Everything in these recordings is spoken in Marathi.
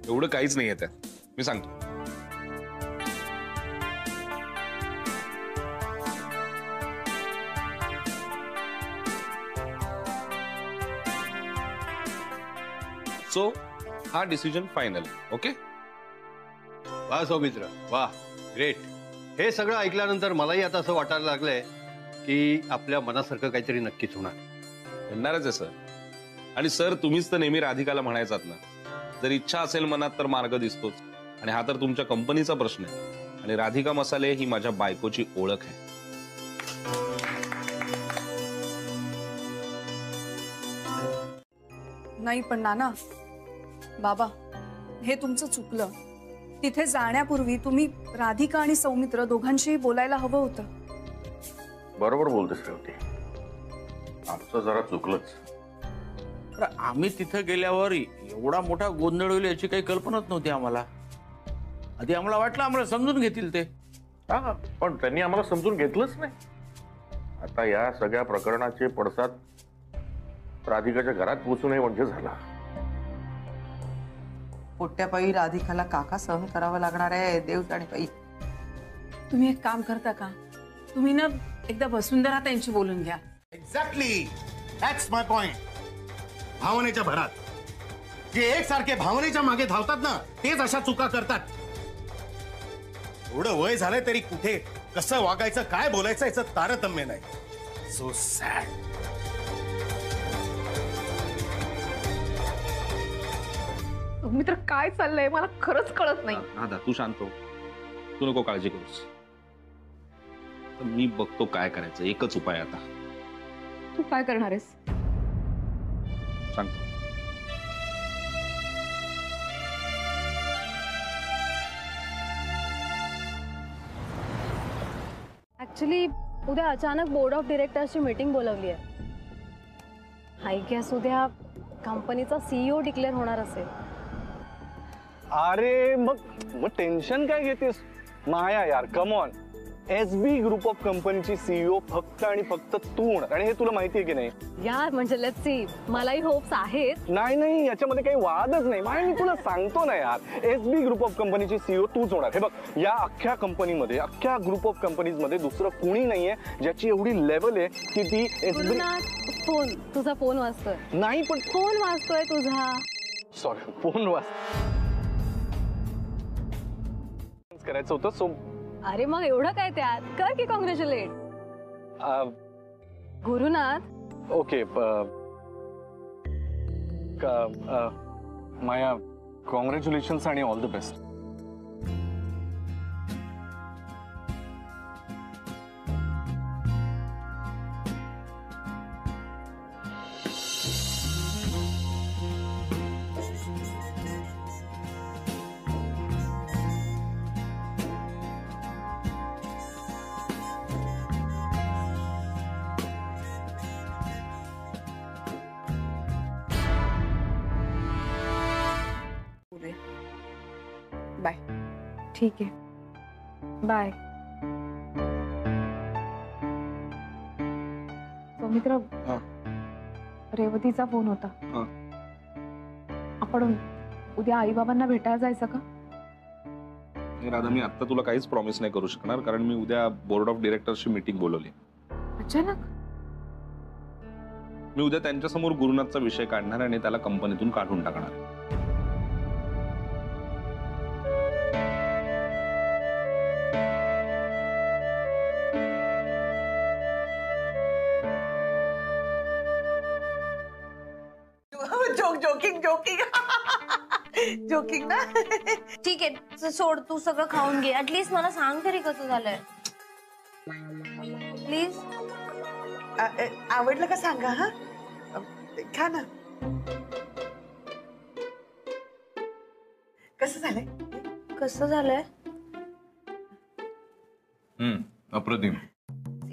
एवढं काहीच नाही येत, मी सांगतो. सो हा डिसिजन फायनल. ओके. वाह सौमित्र, वाह, ग्रेट. हे सगळं ऐकल्यानंतर मलाही आता असं वाटायला लागलंय की आपल्या मनासारखं काहीतरी नक्कीच होणार. म्हणणारच आहे सर. आणि सर तुम्हीच तर नेहमी राधिकाला म्हणायचात ना, जर इच्छा असेल मनात तर मार्ग दिसतोच. आणि हा तर तुमच्या कंपनीचा प्रश्न आहे. आणि राधिका मसाले ही माझ्या बायकोची ओळख आहे. नाही पण नाना, बाबा, हे तुमचं चुकलं. तिथे जाण्यापूर्वी तुम्ही राधिका आणि सौमित्र दोघांशीही बोलायला हवं होतं. बरोबर बोलतेस रेवती, आमचं जरा चुकलंच. आम्ही तिथे गेल्यावर एवढा मोठा गोंधळ होईल याची काही कल्पनाच नव्हती आम्हाला. आधी आम्हाला वाटलं आम्हाला समजून घेतील ते. हा, पण त्यांनी आम्हाला समजून घेतलंच नाही. आता या सगळ्या प्रकरणाचे पडसाद राधिकाच्या घरात पोहोचू नये म्हणजे झाला. पोट्यापायी राधिकाला काका सहन करावं लागणार आहे, देव जाणे बाई. तुम्ही एक काम करता का, तुम्ही ना एकदा वसुंधरा त्यांची बोलून घ्या. Exactly, that's my point. भावनेच्या भरात जे एकसारखे भावनेच्या मागे धावतात ना, तेच अशा चुका करतात. एवढं वय झालंय तरी कुठे कसं वागायचं, काय बोलायचं याचं तारतम्य नाही. So sad. मित्र काय चाललंय मला खरंच कळत नाही. राधा तू शांत हो, तू नको काळजी करूस. मी बघतो काय करायचं. एकच उपाय आता. तू काय करणार आहेस? सांगतो. ऍक्च्युली उद्या अचानक बोर्ड ऑफ डिरेक्टर्सची मीटिंग बोलवली आहे. आय गेस उद्या कंपनीचा सीईओ डिक्लेअर होणार असेल. अरे मग टेन्शन काय घेतेस माया यार, come on. SB group of कंपनीची सीईओ फक्त आणि फक्त तू होणार, आणि हे तुला माहिती आहे की नाही यार. म्हणजे लेट्स सी, मलाही होप्स आहेत. नाही याच्यामध्ये काही वादच नाही माया, मी तुला सांगतो ना यार. SB ग्रुप ऑफ कंपनीची सीईओ तूच होणार. हे बघ, या अख्ख्या कंपनीमध्ये, अख्ख्या ग्रुप ऑफ कंपनीज मध्ये दुसरं कुणी नाहीये ज्याची एवढी लेवल आहे की ती SB. फोन, तुझा फोन वाजतोय. नाही पण फोन वाजतोय तुझा. सॉरी, फोन करायचं होतं. सो अरे मग एवढं काय त्यात, कर की कॉंग्रॅच्युलेट. गुरुनाथ. ओके. माया, कॉंग्रॅच्युलेशन्स आणि ऑल द बेस्ट. बाय. ठीक आहे, बाय. सौमित्र, रेवतीचा फोन होता. आपण उद्या आई बाबांना भेटायला जायचं का? राधा, मी आता तुला काहीच प्रॉमिस नाही करू शकणार, कारण मी उद्या बोर्ड ऑफ डिरेक्टर्सची मीटिंग बोलवली. अचानक? मी उद्या त्यांच्यासमोर गुरुनाथचा विषय काढणार आणि त्याला कंपनीतून काढून टाकणार. जोकिंग जोकिंग जोकिंग ना. ठीक आहे, सोड, तू सगळं खाऊन घे. ऍटलीस्ट मला सांग तरी कसं झालंय प्लीज. आवडलं का सांगा. हा, खा ना. कसं झालंय? कसं झालंय? अप्रतिम.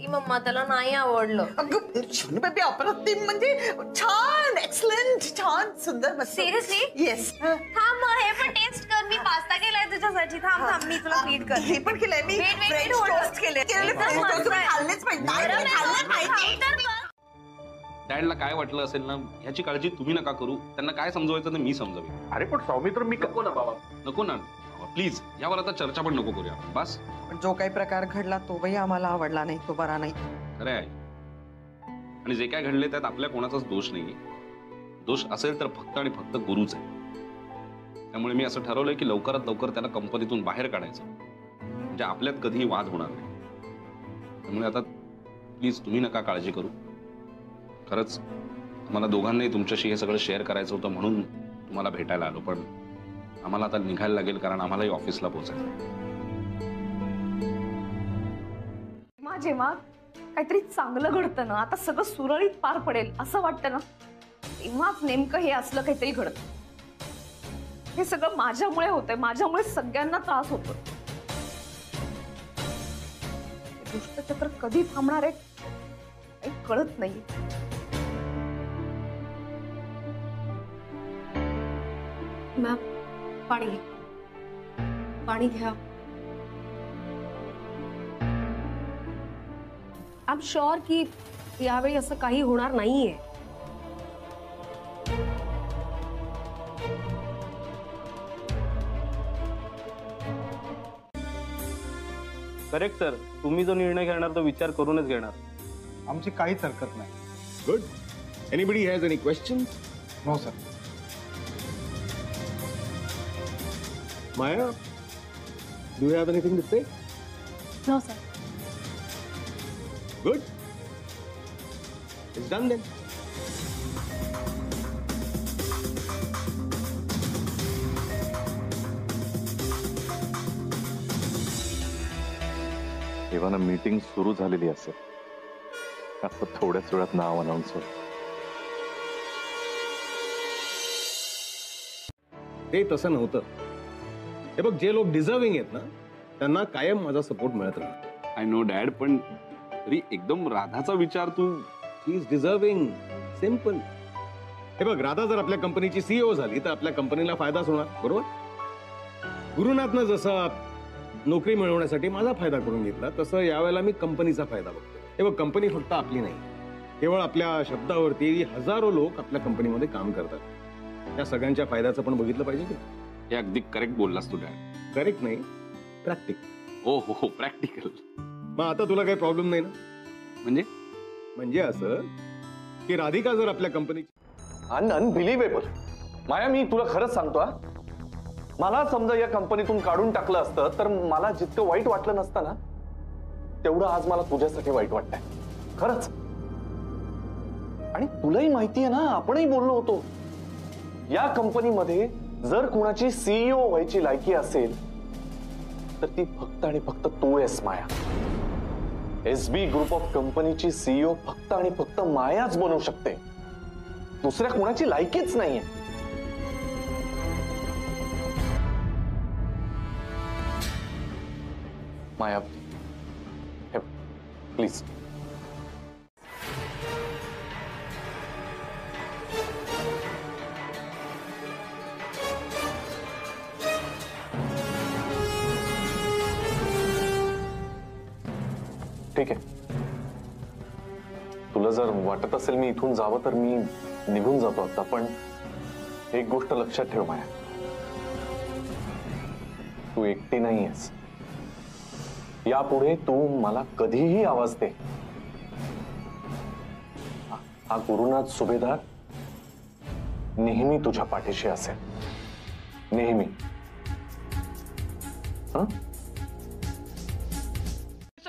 मम्मा त्याला नाही आवडलं. बेबी, अप्रतिम म्हणजे छान, एक्सलंट, छान, सुंदर. सिरियसली? येस. थांब, हे पण टेस्ट कर. मी पास्ता केलाय तुझ्यासाठी. थांब थांब, मी तुला फीड कर. हे पण केलंय मी. फ्रेंच टोस्ट केले. खाल्लेच पाहिजे. डॅडला काय वाटलं असेल ना ह्याची काळजी तुम्ही नका करू. त्यांना काय समजवायचं ते मी समजावेन. अरे पण सौमित्र मी नको ना बाबा, नको ना प्लीज. यावर आता चर्चा पण नको करूया बस. पण जो काही प्रकार घडला तोही आम्हाला आवडला नाही, तो बरा नाही. खरं आहे. आणि जे काय घडले त्यात आपल्या कोणाचाच दोष नाहीये. दोष असेल तर फक्त आणि फक्त गुरुच आहे. त्यामुळे मी असं ठरवलंय की लवकरात लवकर त्याला कंपनीतून बाहेर काढायचं, म्हणजे आपल्यात कधीही वाद होणार नाही. त्यामुळे आता प्लीज तुम्ही नका काळजी करू. खरंच आम्हाला दोघांनाही तुमच्याशी हे सगळं शेअर करायचं होतं म्हणून तुम्हाला भेटायला आलो. पण आम्हाला आता निघायला लागेल कारण आम्हालाही ऑफिसला पोहोचायचं. जेव्हा काहीतरी चांगलं घडतं ना, आता सगळं सुरळीत पार पडेल असं वाटतं ना, तेव्हाच नेमकं हे असलं काहीतरी घडतं. हे सगळं माझ्यामुळे होतंय, माझ्यामुळे सगळ्यांना त्रास होतो. दुष्टचक्र कधी थांबणार आहे काही कळत नाही. मॅम पाणी घ्या, पाणी घ्या. आय एम शुअर की यावेळी असं काही होणार नाहीये. Correct sir. तुम्ही जो निर्णय घेणार तो विचार करूनच घेणार. आमची काहीच हरकत नाही. Good. Anybody has any questions? No sir. Maya, do you have anything to say? No sir. Good. It's done then. तेव्हा ना मीटिंग सुरू झालेली असेल, असं थोड्याच वेळात नाव अनाउन्स होईल. ते तसं नव्हतं. हे बघ, जे लोक डिझर्विंग आहेत ना त्यांना कायम माझा सपोर्ट मिळत राहतो. आय नो डॅड, पण तरी एकदम राधाचा विचार तू. शी इज डिझर्विंग. सिम्पल. हे बघ, राधा जर आपल्या कंपनीची सीईओ झाली तर आपल्या कंपनीला फायदाच होणार, बरोबर? गुरुनाथनं जसं नोकरी मिळवण्यासाठी माझा फायदा करून घेतला तसं यावेळेला मी कंपनीचा फायदा बघतो. हे बघ, कंपनी फक्त आपली नाही, केवळ आपल्या शब्दावरती हजारो लोक आपल्या कंपनीमध्ये काम करतात. त्या सगळ्यांच्या फायद्याचं पण बघितलं पाहिजे की. हे अगदी करेक्ट बोललास तू डॅड. करेक्ट नाही, प्रॅक्टिकल. हो हो हो, प्रॅक्टिकल. मग आता तुला काही प्रॉब्लेम नाही ना? म्हणजे असं की राधिका जर आपल्या कंपनीची अनबिलिव्हेबल. माया, मी तुला खरंच सांगतो हा, मला समजा या कंपनीतून काढून टाकलं असतं तर मला जितकं वाईट वाटलं नसतं ना, तेवढं आज मला तुझ्यासाठी वाईट वाटतंय खरंच. आणि तुलाही माहितीये ना, आपणही बोललो होतो, या कंपनीमध्ये जर कुणाची सीईओ व्हायची लायकी असेल तर ती फक्त आणि फक्त तू आहेस माया. एसबी ग्रुप ऑफ कंपनीची सीईओ फक्त आणि फक्त मायाच बनवू शकते. दुसऱ्या कुणाची लायकीच नाहीये. माया, प्लीज. ठीक आहे, तुला जर वाटत असेल मी इथून जावं तर मी निघून जातो आता. पण एक गोष्ट लक्षात ठेव माया, तू एकटी नाहीयेस. यापुढे तू मला कधीही आवाज दे. हा गुरुनाथ सुभेदार नेहमी तुझ्या पाठीशी असेल, नेहमी.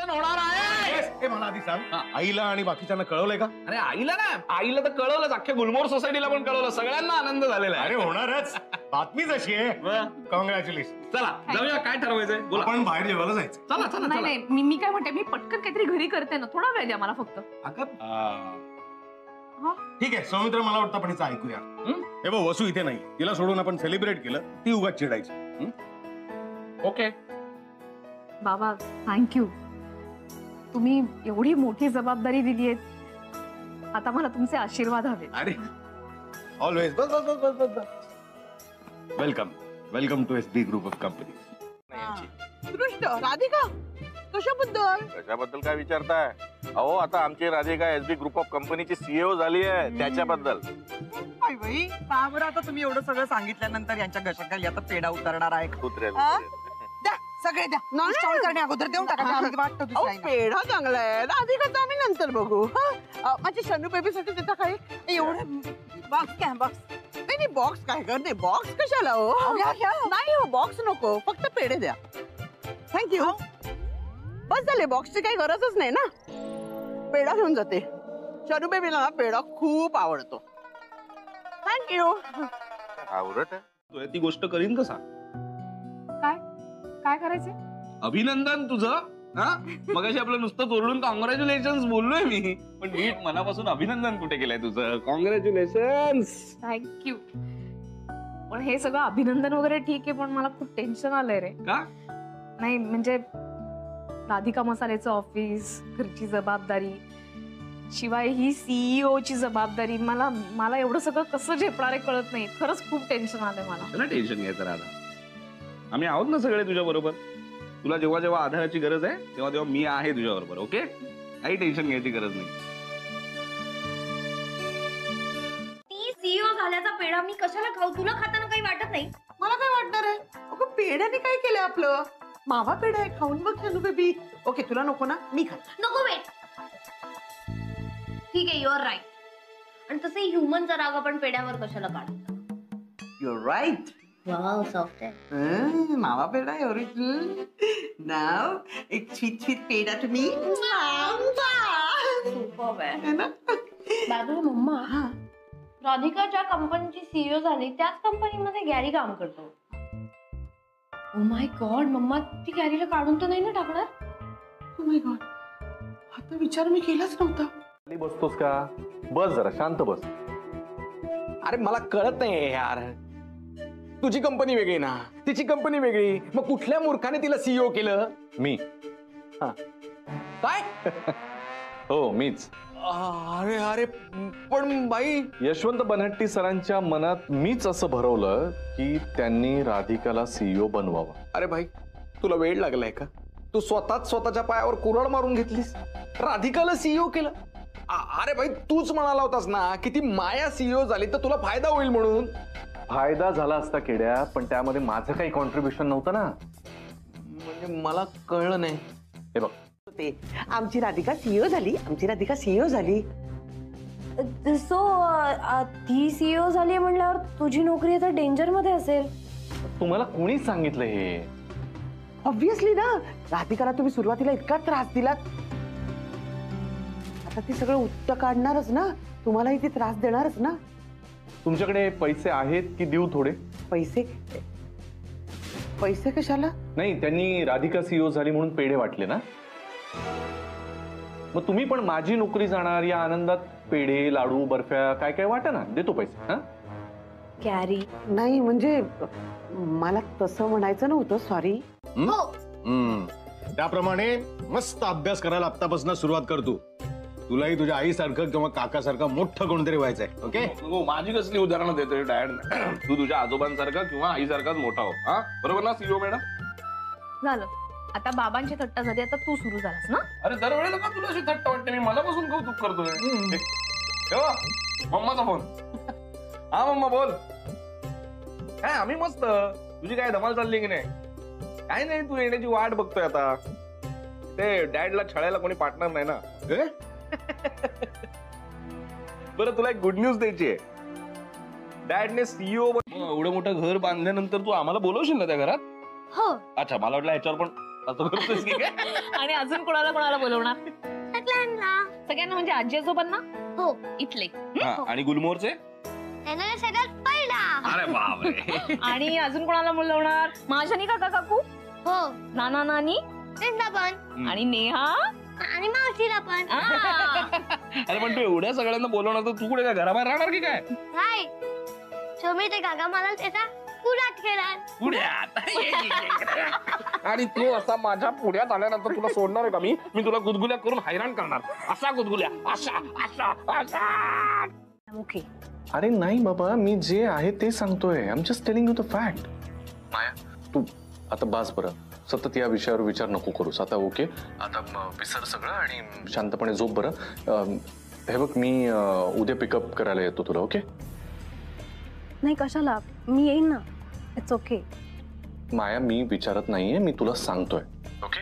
होणार आहे. हे मला आधी सांग, आईला आणि बाकीच्यांना कळवलंय का? अरे आईला ना, आईला तर कळवलंच, अख्ख्या गुलमोहर सोसायटीला पण कळवलं, सगळ्यांना आनंद झालेला आहे. अरे होणारच, बातमीच अशी आहे. कॉंग्रॅच्युलेशन. चला जाऊया, काय ठरवायचंय बोला. आपण बाहेर जेवायला जायचं. चला चला नाही चला. नाही, मी काय म्हणते, मी पटकन काहीतरी घरी करते ना, थोडा वेळ द्या मला फक्त. ठीक आहे सौमित्र, मला वाटतं आपण हिचं ऐकूया. हे बघ, वसू इथे नाही, तिला सोडून आपण सेलिब्रेट केलं, ती उगाच चिडायची. ओके बाबा, थँक्यू. तुम्ही एवढी मोठी जबाबदारी दिली आहे, आता मला तुमचे आशीर्वाद हवे. अरे ऑलवेज. बस बस बस बस बस. Welcome, welcome to SB group of company. Radhika, कशाबद्दल? कशाबद्दल काय विचारताय? अहो आता आमची राधिका एसबी ग्रुप ऑफ कंपनीची सीईओ झाली आहे त्याच्याबद्दल. बाई बाई का बरं आता तुम्ही एवढं सगळं सांगितल्यानंतर यांच्या घशाखाली आता पेढा उतरणार आहे का? उतरेल हा? उतरेल. द्या सगळे द्या नॉन स्टॉल करण्या अगोदर देऊन टाका आम्ही वाटतो दुसरा पेढा चांगला आहे राधिकाचा आम्ही नंतर बघू माझ्या शनू बेबीसाठी देता काय एवढं बॉक्स काय बॉक्स नाही बॉक्स काय कर नाही बॉक्स कशाला हो नाही हो बॉक्स नको फक्त पेढे द्या थँक्यू बस झाले बॉक्सची काही गरजच नाही ना पेढा घेऊन जाते शनू बेबीला ना पेढा खूप आवडतो थँक्यू आवडत आहे. तू ती गोष्ट करीन कसा? काय काय करायचंय? अभिनंदन तुझं. हा मगाशी आपलं नुसतं ओरडून कॉंग्रॅच्युलेशन बोललोय मी, पण नीट मनापासून अभिनंदन कुठे केलंय तुझं? कॉंग्रॅच्युलेशन. थँक्यू. पण हे सगळं अभिनंदन वगैरे ठीक आहे, पण मला खूप टेन्शन आलंय रे. का? नाही म्हणजे राधिका मसाल्याचं ऑफिस, घरची जबाबदारी, शिवाय ही सीईओ ची जबाबदारी, मला एवढं सगळं कसं झेपणार आहे कळत नाही. खरंच खूप टेन्शन आलंय मला. चला टेन्शन घ्यायचं राधा, आम्ही आहोत ना सगळे तुझ्या बरोबर. तुला जेव्हा जेव्हा आधाराची गरज आहे तेव्हा तेव्हा मी आहे तुझ्या बरोबर. ओके, काही टेन्शन घ्यायची गरज नाही. ती सीईओ झाल्याचा पेढा मी कशाला खाऊ? तुला खाताना काही वाटत नाही? मला काय वाटणार आहे अगं पेढ्याने काय केलं आपलं मावा पेढा आहे खाऊन बघ शनू बेबी. ओके तुला नको ना मी खा. नको वेट. ठीक आहे, युअर राईट. आणि तसे ह्युमनचा राग आपण पेढ्यावर कशाला काढतो? Your right. वाव, सॉफ्ट आहे. मावा पेढा आहे ओरिजिनल. नाव एक स्वीट स्वीट पेढा तुम्ही सुपर्ब आहे ना. दादू मम्मा, राधिका ज्या कंपनीची सीईओ झाली त्याच कंपनीमध्ये गॅरी काम करतो. ओ माय गॉड मम्मा, ती गॅरीला काढून तर नाही ना टाकणार? ओ माय गॉड, आता विचार मी केलाच नव्हता. बसतोस का? बस जरा शांत बस. अरे मला कळत नाही यार, तुझी कंपनी वेगळी ना, तिची कंपनी वेगळी, मग कुठल्या मूर्खाने तिला सीईओ केलं? मी. हा काय? हो मीच. अरे अरे पण बाई, यशवंत बनहट्टी सरांच्या मनात मीच असं भरवलं की त्यांनी राधिकाला सीईओ बनवावं. अरे भाई तुला वेळ लागलाय का? तू स्वतःच स्वतःच्या पायावर कुऱ्हाड मारून घेतलीस, राधिकाला सीईओ केलं. अरे भाई तूच म्हणाला होतास ना की ती माया सीईओ झाली तर तुला फायदा होईल म्हणून. फायदा झाला असता केड्या, पण त्यामध्ये माझं काही कॉन्ट्रीब्युशन नव्हतं ना. म्हणजे मला कळलं नाही. हे बघ, ते आमची राधिका सीईओ झाली, आमची राधिका सीईओ झाली. सो ती सीईओ झाली म्हणल्यावर तुझी नोकरी आता डेंजर मध्ये असेल. तुम्हाला कोणीच सांगितलं हे? ऑब्विसली ना, राधिकाला तुम्ही सुरुवातीला इतका त्रास दिलात, आता ती सगळं उत्तर काढणारच ना, तुम्हालाही ती त्रास देणारच ना. तुमच्याकडे पैसे आहेत की देऊ थोडे? पैसे? पैसे कशाला? नाही, त्यांनी राधिका सीईओ झाली म्हणून पेढे वाटले ना, मग तुम्ही पण माझी नोकरी जाणार या आनंदात पेढे, लाडू, बर्फ्या काय काय वाटा ना, देतो पैसे. हा कॅरी नाही म्हणजे मला तसं म्हणायचं नव्हतं, सॉरी. त्याप्रमाणे मस्त अभ्यास करायला आत्तापासून सुरुवात करतो. तुलाही तुझ्या आईसारखं किंवा काकासारखं मोठं कोणतरी व्हायचंय. ओके, माझी कसली उदाहरणं देतोय डॅड? तू तुझ्या आजोबांसारखा किंवा आईसारखाच मोठा हो. हा बरोबर ना सीईओ मॅडम? झालं, आता बाबांची थट्टा झाली, आता तू सुरू झालास ना. अरे दरवेळेला का तुला अशी थट्ट वाटते? मी मनापासून कौतुक करतोय. ठेवा मम्माचा फोन. हा मम्मा बोल. काय आम्ही मस्त. तुझी काय धमाल चालली की नाही? काय नाही, तू येण्याची वाट बघतोय आता. ते डॅडला छळायला कोणी पार्टनर नाही ना. बरं तुला एक गुड न्यूज द्यायची आहे. डॅडने सीईओ एवढं मोठं घर बांधल्यानंतर तू आम्हाला बोलवशील ना त्या घरात? हो. अच्छा, मला वाटलं ह्याच्यावर पण असं करतोस की काय? आणि अजून कोणाला बोलवणार? सगळ्यांना. सगळ्यांना म्हणजे आजी आजोबांना? हो. इथले. आणि गुलमोहरचे? त्यांना सगळ्यात पहिला. अरे बापरे. आणि अजून कोणाला बोलवणार? माझ्या आणि काका काकू? हो. नाना नानी? त्यांना पण. आणि नेहा आणि मावशीला पण. अरे पण तू एवढ्या सगळ्यांना बोलवणार तर तू कुठे काय घराबाहेर राहणार की काय? काय शमी ते काका मला त्याचा पुढ्यात खेळणार. पुढ्यात? आणि तू असा माझ्या पुढ्यात आल्यानंतर तुला सोडणार आहे का मी? मी तुला गुदगुल्या करून हैराण करणार. असा गुदगुल्या, असा असा असा. ओके. अरे नाही बाबा, मी जे आहे ते सांगतोय. I am just telling you the fact. Maya तू आता बास बरं. सतत या विषयावर विचार नको करूस आता. ओके, आता विसर सगळं आणि शांतपणे झोप बरं. हे बघ, मी उद्या पिकअप करायला येतो तुला. ओके? नाही कशाला, मी येईन ना. It's okay. माया, मी विचारत नाहीये, मी तुला सांगतोय. ओके?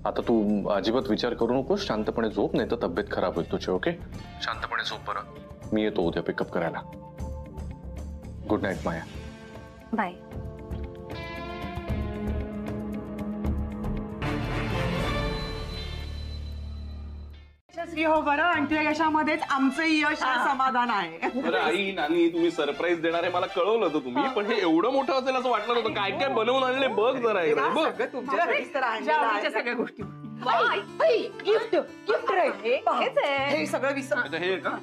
आता तू अजिबात विचार करू नकोस, शांतपणे झोप, नाही तर तब्येत खराब होईल तुझी. ओके? शांतपणे झोप बरं. मी येतो उद्या पिकअप करायला. गुड नाईट माया. बाय. यशस्वी हो बरं, आणि तुझ्या यशामध्येच आमचं यश आणि समाधान आहे. बरं आई, नानी, तुम्ही सरप्राईज देणार आहे मला कळवलं होतं तुम्ही, पण हे एवढं मोठं असेल असं वाटलं नव्हतं. काय काय बनवून आणले बघ जरा एकदा. बघ सगळं तुमच्यासाठीच तर आणलेलं आहे. सगळ्या गोष्टी. गिफ्ट गिफ्ट रे हे सगळं विसर. आता हे का?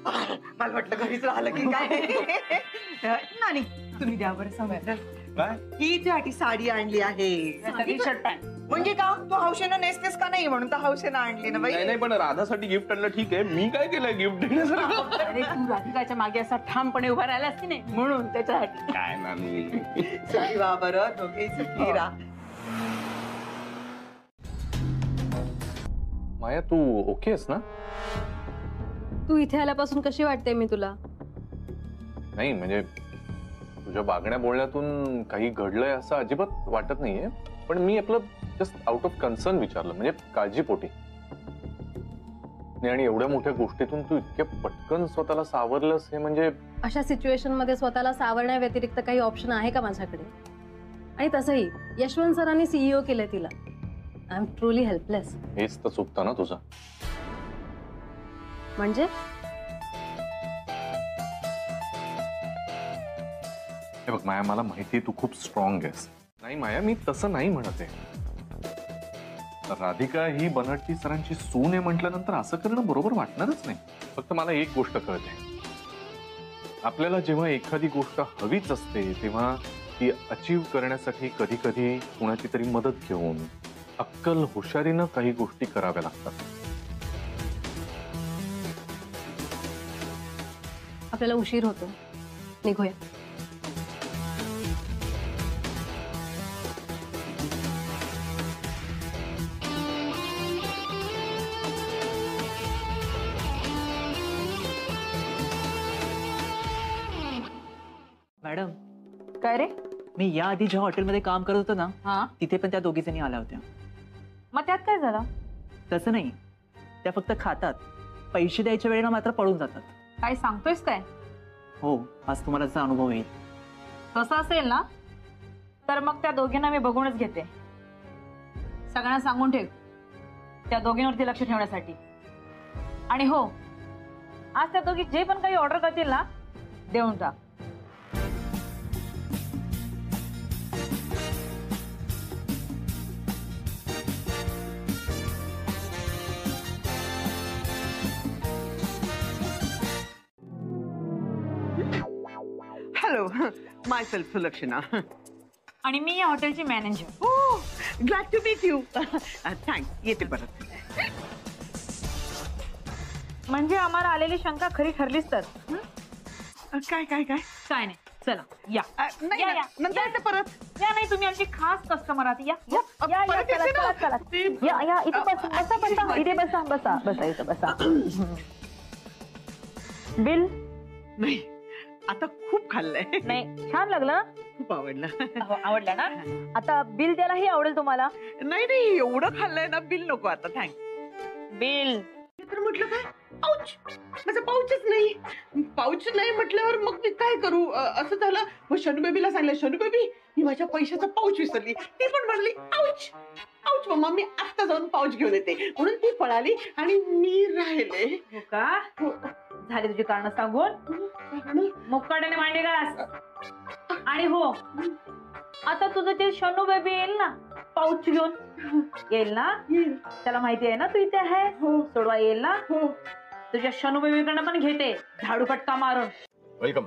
मला वाटलं घरीच राहिलं की काय. नानी, तुम्ही द्या बरं समजलं. ही तुझ्यासाठी साडी आणली आहे. Shirt pant. म्हणजे का तू हौशेनं नेसतेस का नाही म्हणून तर हौशेनं आणली ना बाई. नाही, पण राधासाठी गिफ्ट आणलं ठीक आहे. मी काय केलंय गिफ्ट देण्यासाठी? अरे तू राधिकाच्या मागे असा ठामपणे उभा राहिलास की नाही, म्हणून त्याच्यासाठी. काय नानी. सुखी वा बरं, दोघे सुखी राहा. माया, तू ओके आहेस ना? तू इथे आल्यापासून कशी वाटते मी तुला? नाही म्हणजे तुझ्या वागण्या बोलण्यातून काही घडलंय असं अजिबात वाटत नाहीये, पण मी आपलं जस्ट आउट ऑफ कन्सर्न विचारलं, म्हणजे काळजीपोटी. आणि एवढ्या मोठ्या गोष्टीतून तू इतक्या पटकन स्वतःला सावरलंस, हे म्हणजे. अशा सिच्युएशन मध्ये स्वतःला सावरण्या व्यतिरिक्त काही ऑप्शन आहे का माझ्याकडे? आणि तसंही यशवंत सरांनी सीईओ केलंय तिला. I am truly helpless. हेच तर चुकतं ना तुझं. म्हणजे हे बघ माया, मला माहिती आहे तू खूप स्ट्रॉंग आहेस. नाही माया, मी तसं नाही म्हणत आहे. राधिका ही बनर्जी सरांची सून आहे म्हटल्यानंतर असं करणं बरोबर वाटणारच नाही. फक्त मला एक गोष्ट कळते, आपल्याला जेव्हा एखादी गोष्ट हवीच असते तेव्हा ती अचीव करण्यासाठी कधी कधी कुणाची तरी मदत घेऊन अक्कल हुशारीनं काही गोष्टी कराव्या लागतात. आपल्याला उशीर होतो, निघूया. मॅडम, काय रे? मी या आधी ज्या हॉटेलमध्ये काम करत होतो ना, हा, तिथे पण त्या दोघी जणी आल्या होत्या. मग त्यात काय झालं? तसं नाही, त्या फक्त खातात, पैसे द्यायच्या वेळेला मात्र पळून जातात. काय सांगतोयस काय? हो, आज तुम्हाला त्याचा अनुभव येईल. तसं असेल ना तर मग त्या दोघींना मी बघूनच घेते. सगळ्यांना सांगून ठेव त्या दोघींवरती लक्ष ठेवण्यासाठी. आणि हो, आज त्या दोघी जे पण काही ऑर्डर करतील ना, देऊन टाक. Hello, myself Sulakshana. आणि मी या हॉटेलची मॅनेजर. हो, glad to meet you. Thanks, येते परत. म्हणजे आम्हाला आलेली शंका खरी ठरलीच तर. काय काय काय काय नाही, चला या. नाही, या, या. नंतर येते परत. या, नाही तुम्ही आमची खास कस्टमर आहात. या या या या, परत चला येते ना. चला चला. या या, इथे बसा बसा बसा, इथे बसा बसा बसा, इथे बसा. बिल नाही, आता खूप खाल्लंय. नाही, छान लागलं. खूप आवडलं. आवडलं ना? आता बिल द्यायलाही आवडेल तुम्हाला. नाही नाही, एवढं खाल्लंय ना, बिल नको आता. थँक्स. बिल तर म्हटलं काय, पाऊच, माझं पाऊचच नाही. पाऊच नाही म्हटल्यावर मग मी काय करू? असं झालं. मग शनू बेबीला सांगितलं, शनू बेबी मी माझ्या पैशाचा पाऊच विसरली. ती पण म्हणली पाऊच पाऊच मम्मा, मी आत्ता जाऊन पाऊच घेऊन येते. म्हणून ती पळाली आणि मी राहिले. हो का? झाली तुझी कारण सांगून. मुक्काट्याने मांडी घास. आणि हो, आता तुझं ते शनू बेबी येईल ना पाऊच घेऊन, येईल ना? त्याला माहिती आहे ना तू इथे आहे. सोडवा येईल ना? तुझ्या शनू बेबीकडनं पण घेते झाडू फटका मारून. वेलकम.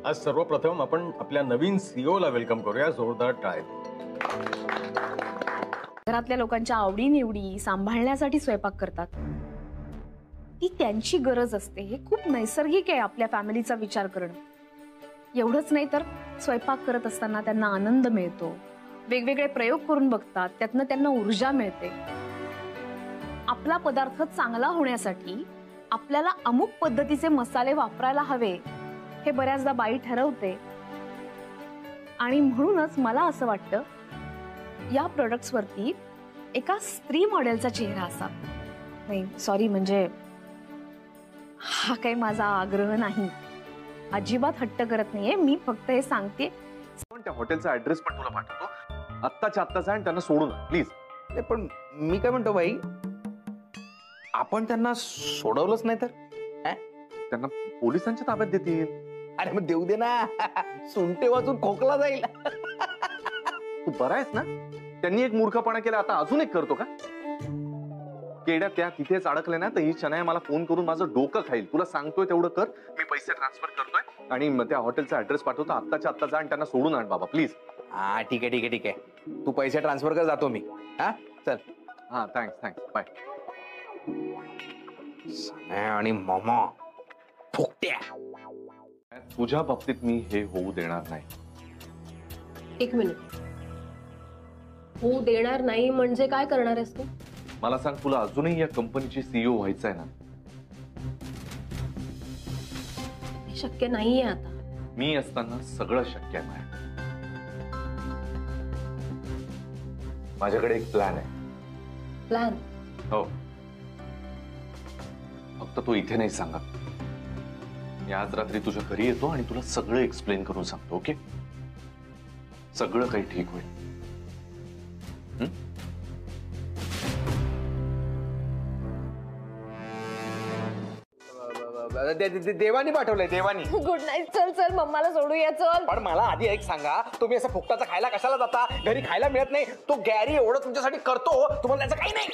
आज सर्वप्रथम आपण आपल्या नवीन सीईओ ला वेलकम करूया. जोरदार टाळ्या. घरातल्या लोकांच्या आवडीनिवडी सांभाळण्यासाठी स्वयंपाक करतात. ती त्यांची गरज असते. हे खूप नैसर्गिक आहे आपल्या फॅमिलीचा विचार करणं. एवढंच नाही तर स्वयंपाक करत असताना त्यांना आनंद मिळतो, वेगवेगळे प्रयोग करून बघतात, त्यातनं त्यांना ऊर्जा मिळते. आपला पदार्थ चांगला होण्यासाठी आपल्याला अमुक पद्धतीचे मसाले वापरायला हवे हे बऱ्याचदा बाई ठरवते. आणि म्हणूनच मला असं वाटतं या प्रोडक्ट्स वरती एका स्त्री मॉडेलचा चेहरा असा. नाही सॉरी, म्हणजे हा काही माझा आग्रह नाही, अजिबात हट्ट करत नाहीये मी, फक्त हे सांगते. पण त्या हॉटेलचा ऍड्रेस पण तुला पाठवतो, आत्ताच्या आत्ता जा आणि त्यांना सोडून प्लीज. पण मी काय म्हणतो बाई, आपण त्यांना सोडवलंच नाही तर त्यांना पोलिसांच्या ताब्यात देतील. अरे मग देऊ दे ना, सुंटे वाजून खोकला जाईल. तू बरा आहेस ना? त्यांनी एक मूर्खपणा केला, आता अजून एक करतो का? केड्या त्या तिथेच अडकले ना तर ही शनाया मला फोन करून माझं डोकं खाईल. तुला सांगतोय तेवढं कर, मी पैसे ट्रान्सफर करतोय आणि त्या हॉटेलचा ऍड्रेस पाठवतो. आत्ताच्या आत्ता जा आणि त्यांना सोडून आण बाबा प्लीज. हा ठीक आहे ठीक आहे ठीक आहे, तू पैसे ट्रान्सफर कर, जातो मी. हा चल. हा थँक्स बाय. आणि मामा फुकट्या. तुझ्या बाबतीत मी हे होऊ देणार नाही. एक मिनिट, होऊ देणार नाही म्हणजे काय करणार आहेस तू? मला सांग, तुला अजूनही या कंपनीची सीईओ व्हायचं आहे ना? हे शक्य नाहीये आता. मी असताना सगळं शक्य आहे. माझ्याकडे एक प्लॅन आहे. प्लॅन? हो, फक्त तू इथे नाही सांगत. मी आज रात्री तुझ्या घरी येतो आणि तुला सगळं एक्सप्लेन करून सांगतो. ओके? सगळं काही ठीक होईल. देवानी पाठवलंय, देवानी. Good night. चल चल मम्माला सोडूया चल. पण मला आधी एक सांगा, तुम्ही असं फुकटाचं खायला कशाला जाता? घरी खायला मिळत नाही, तो गॅरी एवढं तुमच्यासाठी करतो, तुम्हाला त्याचं काही नाही.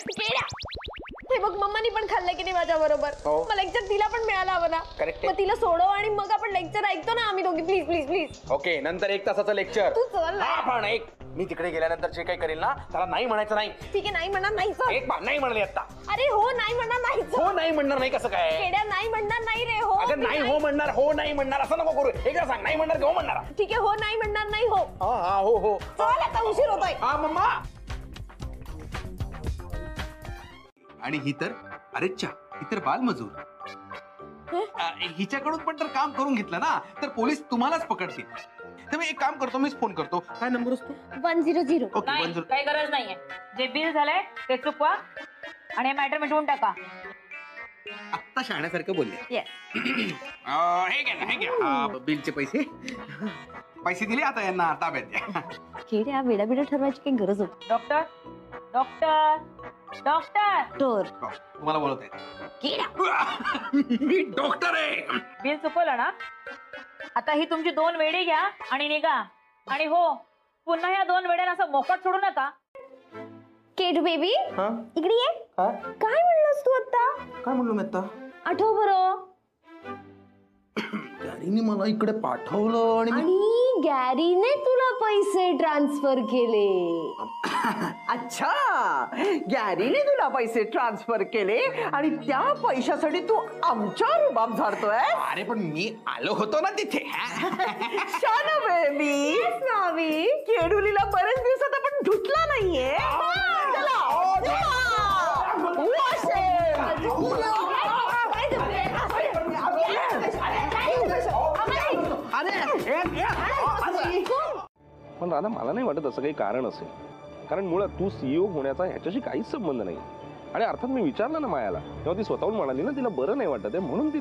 हे बघ, मम्मानी पण खाल्लं की नाही माझ्या बरोबर. मग लेक्चर तिला पण मिळालं हवं ना. करेक्ट. मग तिला सोडव आणि मग आपण लेक्चर ऐकतो ना आम्ही दोघी. Please please please. ओके, नंतर 1 तासाचं लेक्चर. तू चल ना. पण एक, मी तिकडे गेल्यानंतर जे काही करेल ना त्याला नाही म्हणायचं नाही. ठीक आहे, नाही म्हणणार नाही. चल. एक नाही म्हणले आता. अरे हो नाही म्हणणार नाही. हो नाही म्हणणार नाही कसं काय? केड्या नाही म्हणणार नाही रे. हो अगं नाही हो म्हणणार, हो नाही म्हणणार असं नको करू. एकदा सांग, नाही म्हणणार की हो म्हणणार? ठीक आहे, हो नाही म्हणणार नाही. हो हा हो हो. चल आता उशीर होतोय. हा मम्मा. आणि ही तर अरेच्छा, ही तर बालमजूर. हिच्याकडून पण तर काम करून घेतलं ना तर पोलीस तुम्हालाच पकडतील. तर मी एक काम करतो, मीच फोन करतो. काय नंबर असतो? 100. ओके, नाही, काही गरज नाहीये. जे बिल झालंय ते चुकवा आणि हे मॅटर मिटवून टाका. आत्ता शाण्यासारखं बोलले. Yes. हे घ्या बिलचे पैसे दिले, आता यांना ताब्यात द्या. केड्या वेडा ठरवायची काही गरज होती? डॉक्टर डॉक्टर डॉक्टर तुम्हाला बोलत आहे. मी डॉक्टर आहे. बिल चुकवलं ना, आता ही तुमची 2 वेळी घ्या आणि निघा. आणि हो, पुन्हा ह्या 2 वेळेला असं मोकाट सोडू नका. केडू बेबी इकडे ये. काय म्हणलंस तू आता? काय म्हणलो मी आता? आठव बरं. गॅरीने मला इकडे पाठवलं आणि गॅरीने तुला पैसे ट्रान्सफर केले. अच्छा, गॅरीने तुला पैसे ट्रान्सफर केले आणि त्या पैशासाठी तू आमच्या रुबाब झाडतोय. अरे पण मी आलो होतो ना तिथे. शाना बेबी, नावी केडुलीला बरेच दिवसात आपण धुतला नाहीये. पण राधा, मला नाही वाटत असं काही कारण असेल. कारण मुळात तू सीईओ होण्याचा ह्याच्याशी काहीच संबंध नाही. आणि अर्थात मी विचारलं ना मायाला, तेव्हा ती स्वतःहून म्हणाली ना तिला बरं नाही वाटत आहे म्हणून ती.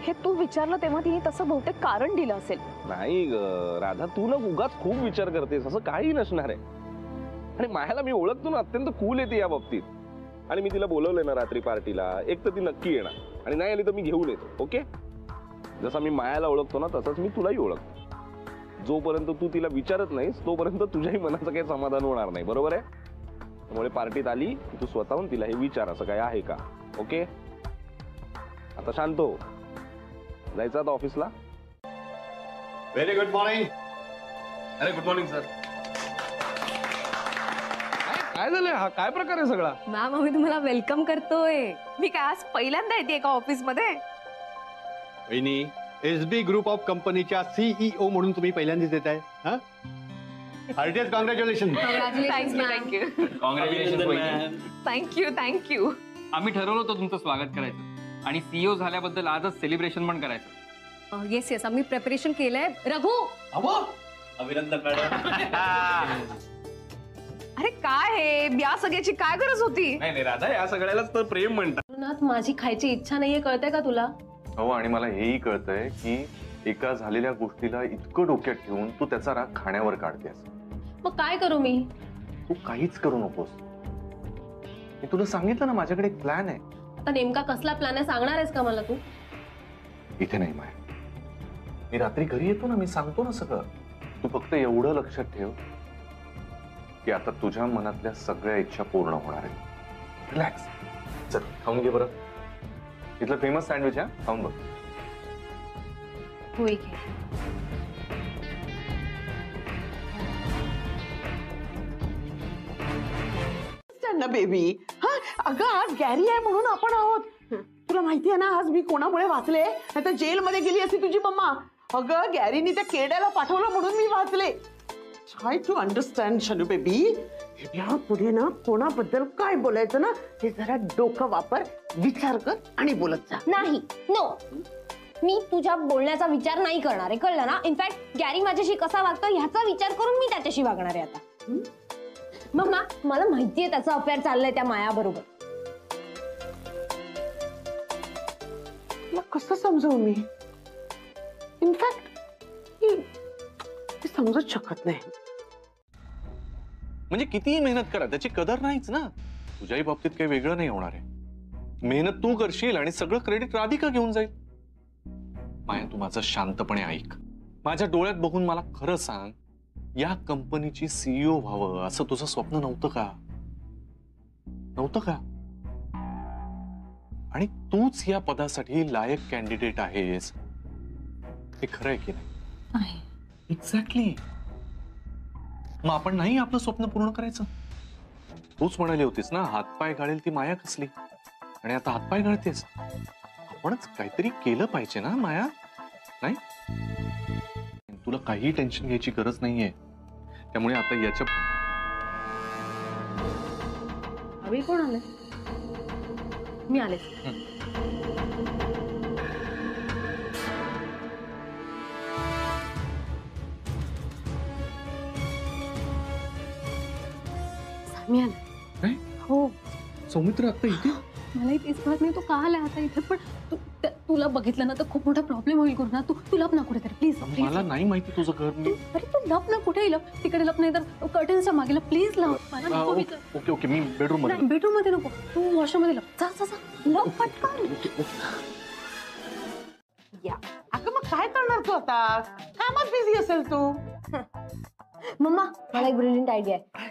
हे तू विचारलं तेव्हा तिने तसं बहुतेक कारण दिलं असेल. नाही ग राधा, तू ना उगाच खूप विचार करतेस. असं काही नसणार आहे. आणि मायाला मी ओळखतो ना, अत्यंत कूल येते या बाबतीत. आणि मी तिला बोलवलंय ना रात्री पार्टीला, एक तर ती नक्की येणार आणि नाही आली तर मी घेऊन येतो. ओके? जसा मी मायाला ओळखतो ना तसंच मी तुलाही ओळखतो. जोपर्यंत तू तिला विचारत नाहीस तोपर्यंत तुझ्याही मनाचं काही समाधान होणार नाही. बरोबर आहे? त्यामुळे पार्टीत आली की तू स्वतःहून तिला हे विचार, असं काय आहे का? ओके? आता शांत हो. जायचं आता ऑफिसला. Very good morning. अरे गुड मॉर्निंग सर. काय झालंय? हा काय प्रकार आहे सगळा? मॅम, आम्ही तुम्हाला वेलकम करतोय. मी काय आज पहिल्यांदा येते एका ऑफिस मध्ये. वहिनी, एसबी ग्रुप ऑफ कंपनीच्या सीईओ म्हणून तुम्ही पहिल्यांदाच येत आहे. Heartiest congratulation. Thank you thank you. आम्ही ठरवलं होतं तुमचं स्वागत करायचं आणि सीईओ झाल्याबद्दल आजच सेलिब्रेशन पण करायचं. येस येस, आम्ही प्रिपरेशन केलंय. रघु, अभिनंदन मॅडम. अरे काय हे, या सगळ्याची काय गरज होती? नाही राधा, या सगळ्यालाच तर प्रेम म्हणतात. माझी खायची इच्छा नाहीये, कळतंय का तुला? हो, आणि मला हेही कळतंय की एका झालेल्या गोष्टीला इतकं डोक्यात ठेवून तू त्याचा राग खाण्यावर काढतेस. मग काय करू मी? तू काहीच करू नकोस. मी तुला सांगितलं ना, माझ्याकडे एक प्लॅन आहे. आता नेमका कसला प्लॅन आहे, सांगणार आहेस का मला तू? इथे नाही माया, मी रात्री घरी येतो ना, मी सांगतो ना सगळं. तू फक्त एवढं लक्षात ठेव की आता तुझ्या मनातल्या सगळ्या इच्छा पूर्ण होणार आहेत. रिलॅक्स. चल खाऊन घे बरं. इथलं फेमस सँडविच आहे, खाऊन बघ. होय घे. ना बेबी. हा अगं, आज गॅरी आहे म्हणून आपण आहोत. तुला माहिती आहे ना, आज मी कोणामुळे वाचले? आता जेलमध्ये गेली असती तुझी मम्मा. अगं, गॅरीने त्या केड्याला पाठवलं म्हणून मी वाचले. Try to understand Shanu baby. या पुढे ना कोणाबद्दल काय बोलायचं ना, ते जरा डोकं वापर, विचार कर आणि बोलत जा. नाही, नो, मी तुझ्या बोलण्याचा विचार नाही करणार आहे, कळलं ना? इनफॅक्ट गॅरी माझ्याशी कसा वागतो ह्याचा विचार करून मी त्याच्याशी वागणार आहे आता. मम्मा, मला माहितीये त्याचं अफेअर चाललंय त्या माया बरोबर. तुला कसं समजवू मी? इनफॅक्ट समजूच शकत नाही. म्हणजे कितीही मेहनत करा, त्याची कदर नाहीच ना. तुझ्याही बाबतीत काही वेगळं नाही होणार आहे. मेहनत तू करशील आणि सगळं क्रेडिट राधिका घेऊन जाईल. माया, तू माझं शांतपणे ऐक. माझ्या डोळ्यात बघून मला खरं सांग, या कंपनीची सीईओ व्हावं असं तुझं स्वप्न नव्हतं का? नव्हतं का? आणि तूच या पदासाठी लायक कॅन्डिडेट आहेस, हे खरं आहे की नाही? एक्झॅक्टली. मग आपण नाही आपलं स्वप्न पूर्ण करायचं? तूच म्हणाली होतीस ना, हातपाय गाळेल ती माया कसली, आणि आता हातपाय गाळतेस. आपणच काहीतरी केलं पाहिजे ना माया, नाही? तुला काही टेन्शन घ्यायची गरज नाहीये. त्यामुळे आता याच्या अभि कोण आले? मी आले. मी आले. हो. सौमित्र आता इथे? मलाही तेच कळत नाही, तू का आला आता इथे? पण तुला बघितलं ना तर खूप मोठा प्रॉब्लेम होईल करू ना. तू लप ना कुठेतरी प्लीज. मला नाही माहिती तुझं घर. अरे तू लप ना कुठे लप, तिकडे लप, नाही तर कर्टन्सच्या मागे लप, प्लीज लप. ओके ओके, मी बेडरूम मध्ये. बेडरूम मध्ये नको, तू वॉशरूम मध्ये लप. जा जा जा, लप पटकन. या अगं, मग काय करणार तू आता? कामात बिझी असेल तू. मम्मा, मला एक ब्रिलियंट आयडिया आहे.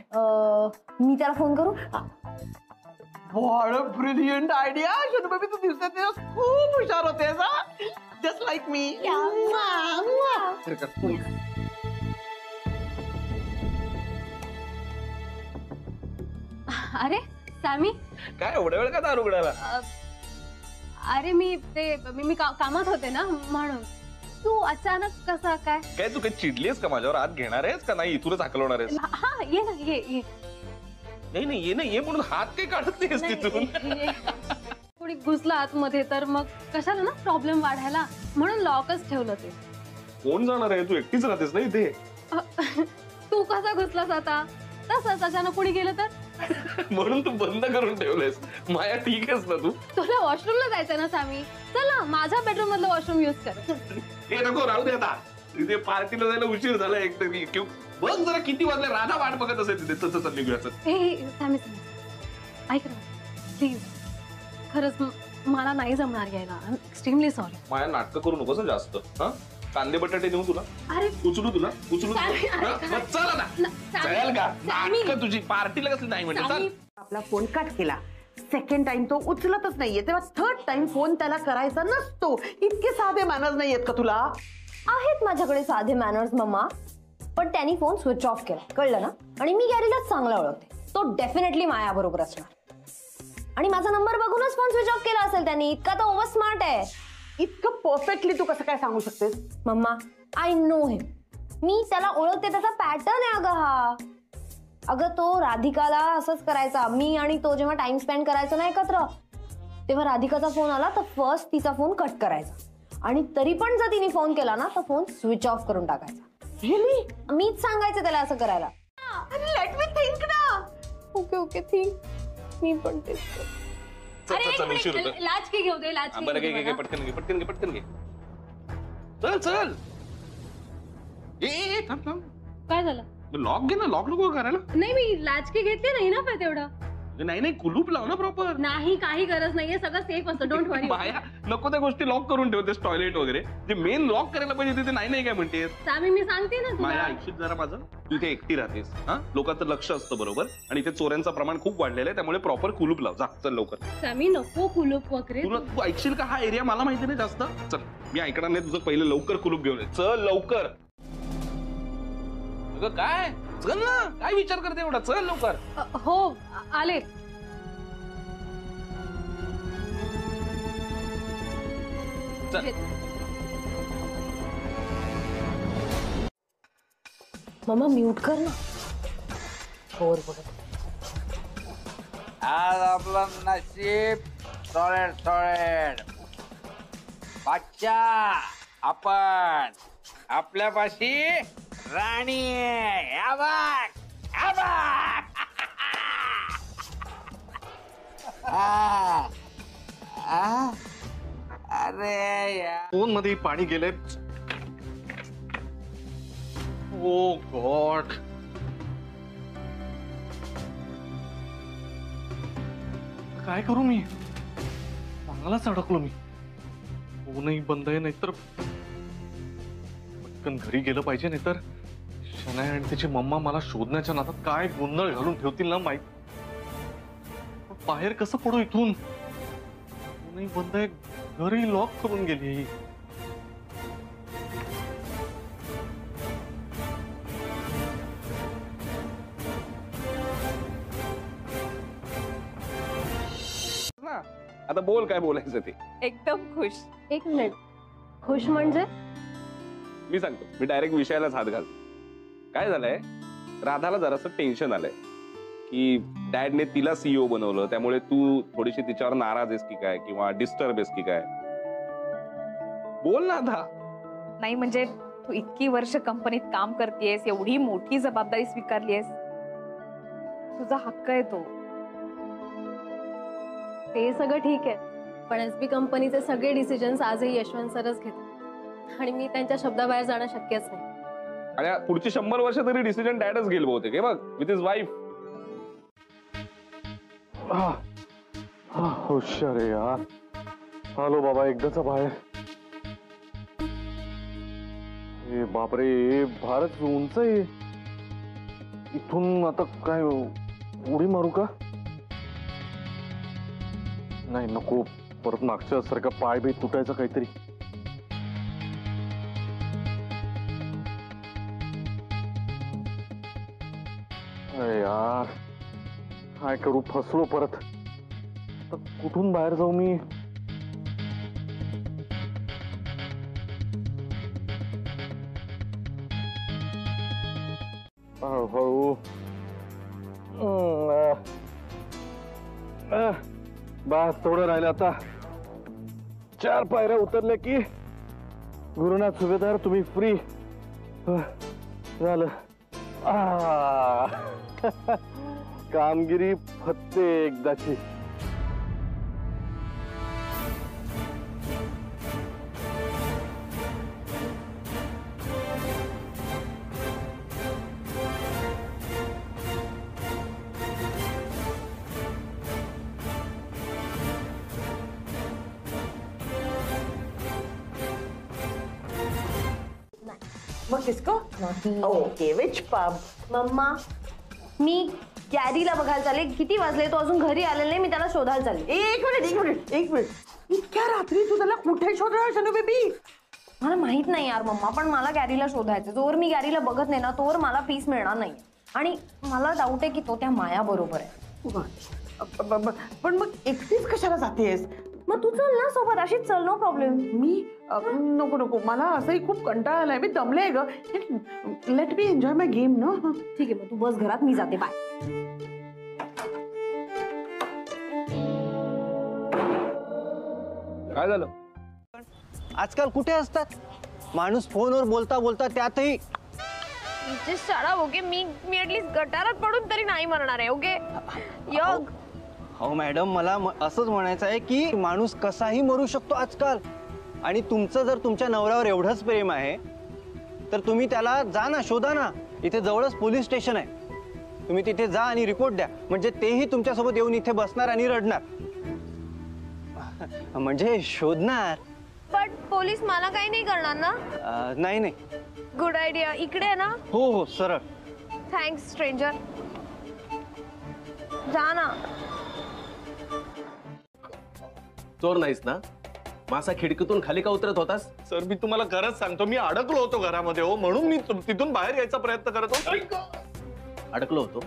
मी त्याला फोन करू? What a brilliant idea. Shanu baby, तू दिवसात खूप हुशार होतेस. जस्ट लाईक मी. अरे सॅमी, काय एवढ्या वेळ का दार उघडायला? अरे मी कामात होते ना, म्हणून. तू अचानक कसा काय? काय तू काही चिडलीस का माझ्यावर? आत घेणार आहेस का नाही? इथूनच हाकलवणार आहेस? हा, ये ना, ये. नाही ये ना, ये म्हणून हात काही काढत नाहीस तिथून. कोणी घुसला आतमध्ये तर मग कशाला ना प्रॉब्लेम वाढायला, म्हणून लॉकच ठेवलं ते. कोण जाणार आहे? तू एकटीच राहतेस ना इथे. तू कसा घुसलास आता? तसंच अचानक कोणी गेलं तर? म्हणून तू बंद करून ठेवलेस. माया, ठीक आहेस ना तू? तुला वॉशरूमला जायचं ना सामी? चला, माझ्या बेडरूम मधलं वॉशरूम युज कर. हे नको, राहू दे आता. तिथे पार्टीला जायला उशीर झाला एकतरी. बघ जरा किती वाजले, राधा वाट बघत असेल तिथे. चल निघूयाचं. सामी ऐक ना प्लीज, खरंच मला नाही जमणार घ्यायला. I am extremely sorry. Maya, नाटक करू नकोस जास्त. हा, कांदे बटाटे देऊ तुला? अरे उचलू तुला? चल आता. चल का? नाटक तुझी. पार्टीला कसली नाही म्हणजे? चल. आपला फोन कट केला. सेकंड टाइम तो उचलतच नाहीये, तेव्हा थर्ड टाइम फोन त्याला करायचा नसतो. इतके साधे मॅनर्स नाहीयेत का तुला? आहेत माझ्याकडे साधे मॅनर्स मम्मा, पण त्यांनी फोन स्विच ऑफ केला, कळलं ना? आणि मी गॅरीलाच चांगला ओळखते. तो डेफिनेटली माया बरोबर असणार. आणि माझा नंबर बघूनच फोन स्विच ऑफ केला असेल त्यांनी. इतका तो ओव्हर स्मार्ट आहे. इतकं परफेक्टली तू कसं काय सांगू शकतेस? Mamma, I know him. मी त्याला ओळखते, त्याचा पॅटर्न आहे अगं हा. अगं तो राधिकाला असंच करायचा. मी आणि तो जेव्हा टाइम स्पेंड करायचो ना एकत्र, तेव्हा राधिकाचा फोन आला तर फर्स्ट तिचा फोन कट करायचा, आणि तरी पण जर तिने फोन केला ना तर फोन स्विच ऑफ करून टाकायचा. मीच सांगायचं त्याला असं करायला. लेट मी थिंक ना. Okay okay think. मी पण तेच. लाचकी घेऊ दे, लाचकी. बरं घे, पटकन घे, पटकन घे, पटकन घे. चल चल. ए थांब थांब. काय झालं? लॉक घे ना, लॉक नको करायला. नाही, मी लाचकी घेतली नाही ना पण तेवढं. नाही कुलूप लाव ना प्रॉपर. नाही, काही गरज नाहीये, सगळं सेफ असतं. डोंट वरी. माया नको त्या गोष्टी लॉक करून ठेवतेस, टॉयलेट वगैरे. जे मेन लॉक करायला पाहिजे तिथे नाही काय म्हणतेस. सामी मी सांगते ना तुला. माया ऐकशील जरा माझं. तू इथे एकटी राहतेस, हा लोकांचं लक्ष असतं बरोबर, आणि इथे चोऱ्यांचं प्रमाण खूप वाढलेलं आहे, त्यामुळे प्रॉपर कुलूप लाव. जा चल लवकर. सामी नको कुलूप वगैरे. तुला तू ऐकशील का? हा एरिया मला माहिती नाही जास्त. चल मी ऐकणार नाही तुझं. पहिले लवकर कुलूप घेऊन ये. चल लवकर. अगं काय, चल ना, काय विचार करते एवढा? चल लवकर. हो आले. मम्मा म्यूट कर ना. फोर बघत. आज आपलं नशीब सॉलिड. बच्चा, आपण आपल्यापाशी राणी आहे. या बघ, या बघ. अरे यार, फोन मध्ये पाणी गेले. ओ गॉड. काय करू मी? चांगलाच अडकलो मी. फोनही बंद आहे, नाहीतर पटकन घरी गेलं पाहिजे, नाहीतर शनाया आणि त्याची मम्मा मला शोधण्याच्या नादात काय गोंधळ घालून ठेवतील ना माहित. बाहेर कसं पडू इथून? फोनही बंद आहे, घरी लॉक करून गेली. आता बोल काय बोलायचं ते. एकदम खुश. एक मिनिट, खुश म्हणजे? मी सांगतो, मी डायरेक्ट विषयालाच हात घालतो. काय झालंय, राधाला जरासं टेन्शन आलंय की डॅडने तिला सीईओ बनवलं, त्यामुळे तू थोडीशी तिच्यावर नाराज आहेस की काय, किंवा डिस्टर्ब आहेस की काय? बोल ना राधा. नाही म्हणजे तू इतकी वर्ष कंपनीत काम करतेस, एवढी मोठी जबाबदारी स्वीकारलीयस, तुझा हक्क आहे तो. ते सगळं ठीक आहे, पण एसबी कंपनीचे सगळे डिसिजन्स आजही यशवंत सरच घेतात, आणि मी त्यांच्या शब्दाबाहेर जाणं शक्यच नाही. आणि पुढची 100 वर्ष तरी डिसिजन डॅडच घेईल बहुतेक, बघ, विथ हिज वाईफ. हुशार आहे यार. आलो बाबा एकदाचा बाहेर. ए बापरे, फारच उंच आहे. इथून आता काय उडी मारू का? नाही नको, परत मागच्या सारखा पाय बी तुटायचा काहीतरी. अरे यार, काय करू, फसलो परत. तर कुठून बाहेर जाऊ मी? हळूहळू. बस थोडं राहिलं आता. 4 पायऱ्या उतरल्या की गुरुनाथ सुभेदार तुम्ही फ्री झालं. कामगिरी फत्ते एकदाची. मग किसको? Okay, which pub? मम्मा, मी गॅरीला बघायला चालले. किती वाजले, तो अजून घरी आलेला नाही, मी त्याला शोधायला चालले. एक मिनिट. इतक्या रात्री तू त्याला कुठे शोधणार शनू बेबी? मला माहित नाही यार मम्मा, पण मला गॅरीला शोधायचं. जोवर मी गॅरीला बघत नाही ना, तोवर मला पीस मिळणार नाही. आणि मला डाऊट आहे की तो त्या माया बरोबर आहे. पण मग एकटीच कशाला जातेस? मग तू चल ना सोबत, अशीच चल, नो प्रॉब्लेम. मी नको नको, मला असंही खूप कंटाळा आलाय, मी दमले ग. लेट मी एन्जॉय माय गेम ना. ठीक आहे, मग तू बस घरात, मी जाते. बाय. काय झालं? आजकाल कुठे असतात माणूस फोनवर बोलता बोलता, त्यातही शाळा. ओके, मी ऍटलीस्ट गटारात पडून तरी नाही मरणार आहे. ओके योग. हो मॅडम, मला असंच म्हणायचं आहे की माणूस कसाही मरू शकतो आजकाल. आणि तुमचं जर तुमच्या नवऱ्यावर एवढंच प्रेम आहे तर तुम्ही त्याला जा ना, शोधा ना. इथे जवळच पोलीस स्टेशन आहे, तुम्ही तिथे जा आणि रिपोर्ट द्या. म्हणजे तेही तुमच्यासोबत येऊन इथे बसणार आणि रडणार, म्हणजे शोधणार. पण पोलीस मला काही नाही करणार ना? नाही नाही. Good idea. इकडे आहे ना? हो हो, सरळ. Thanks stranger. जा ना. चोर नाहीस ना? मासा खिडकीतून खाली का उतरत होतास? सर, मी तुम्हाला खरंच सांगतो, मी अडकलो होतो घरामध्ये हो, म्हणून मी तिथून बाहेर यायचा प्रयत्न करत होतो. अडकलो होतो?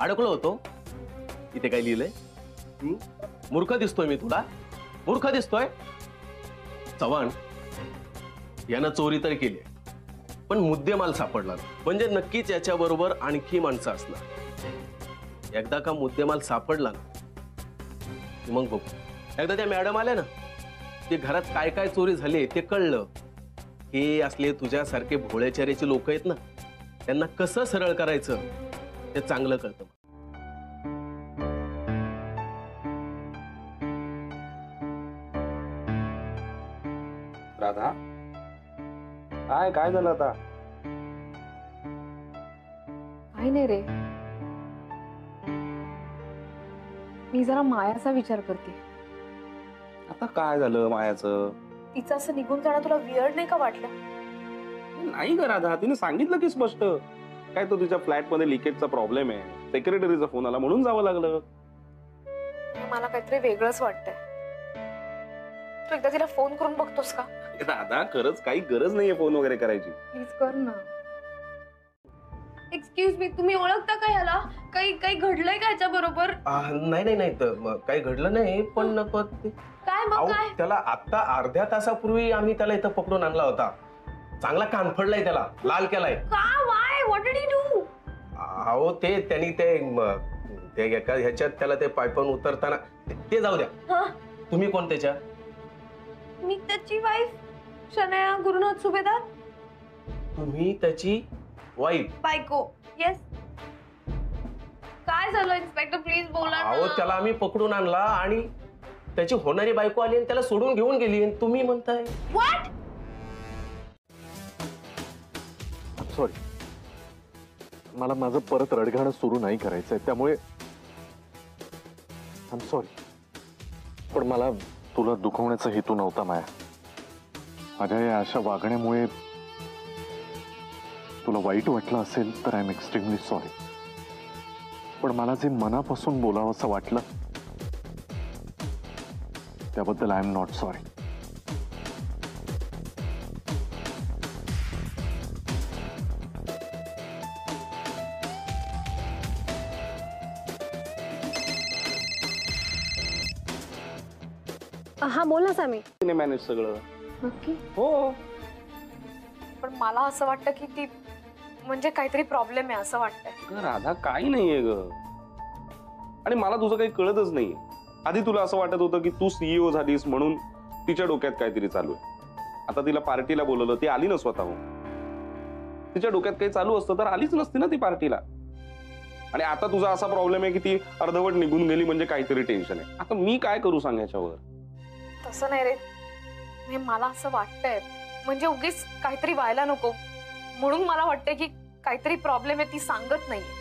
अडकलो होतो? इथे काय लिहिलंय? मूर्ख दिसतोय मी तुला? मूर्ख दिसतोय? चव्हाण, यानं चोरी तर केली, पण मुद्देमाल सापडला, म्हणजे नक्कीच याच्या बरोबर आणखी माणसं असणार. एकदा का मुद्देमाल सापडला ना, मग बघू. एकदा त्या मॅडम आल्या ना, ते घरात काय काय चोरी झाली ते कळलं. हे असले तुझ्यासारखे भोळेचाऱ्याचे लोक आहेत ना, त्यांना कसं सरळ करायचं ते चांगलं कळतं. राधा, काय झालं आता? काही नाही रे, मी जरा मायाचा विचार करते. आता काय झालं मायाचं? तिचं असं निघून जाणं तुला वियर्ड नाही का वाटलं? नाही ग राधा, तिने सांगितलं की स्पष्ट. काय तो तिच्या फ्लॅट मध्ये लिकेजचा प्रॉब्लेम आहे, सेक्रेटरीचा फोन आला म्हणून जावं लागलं. मला काहीतरी वेगळंच वाटतंय. तू एकदा तिला फोन करून बघतोस का? राधा, खरंच काही गरज नाहीये फोन वगैरे करायची. प्लीज कर ना. एक्सक्यूज मी, तुम्ही ओळखता का ह्याला? काही घडलंय का ह्याच्या बरोबर? नाही नाही नाही, काही घडलं नाही, पण काय मग काय? त्याला आता अर्ध्या तासापूर्वी आम्ही त्याला इथं पकडून आणला होता. चांगला कान फडलाय, त्याला लाल केलाय. का? Why? What did he do? अहो, त्यांनी ते एका ह्याच्यात त्याला ते पायपन उतरताना, ते जाऊ द्या. तुम्ही कोण त्याच्या? मी त्याची वाईफ, शनया गुरुनाथ सुभेदार. तुम्ही त्याची वाईफ? बायको. येस. काय झालं इन्स्पेक्टर, प्लीज बोला ना. अहो, त्याला आम्ही पकडून आणला आणि त्याची होणारी बायको आली आणि त्याला सोडून घेऊन गेली, आणि तुम्ही म्हणताय व्हॉट? सॉरी, मला माझं परत रडगाणं सुरू नाही करायचंय, त्यामुळे आय एम सॉरी. पण मला तुला दुखवण्याचा हेतू नव्हता माया. माझ्या या अशा वागण्यामुळे तुला वाईट वाटलं असेल तर आय एम एक्स्ट्रीमली सॉरी. पण मला जे मनापासून बोलावं असं वाटलं त्याबद्दल आय एम नॉट सॉरी. हा बोल ना सामी. तिने मॅनेज सगळं. नक्की? हो. पण मला असं वाटतं की ती म्हणजे काहीतरी प्रॉब्लेम आहे असं वाटतंय. राधा, काही नाहीये ग, आणि मला तुझं काही कळतच नाहीये. आधी तुला असं वाटत होतं की तू सीईओ झालीस म्हणून तिच्या डोक्यात काहीतरी चालू आहे. आता तिला पार्टीला बोलवलं, ती आली ना स्वतःहून. तिच्या डोक्यात काही चालू असतं तर आलीच नसती ना ती पार्टीला. आणि आता तुझा असा प्रॉब्लेम आहे की ती अर्धवट निघून गेली म्हणजे काहीतरी टेन्शन आहे. आता मी काय करू सांग याच्यावर? तसं नाही रे, मला असं वाटतंय म्हणजे उगीच काहीतरी व्हायला नको म्हणून मला वाटतंय की काहीतरी प्रॉब्लेम आहे, ती सांगत नाहीये.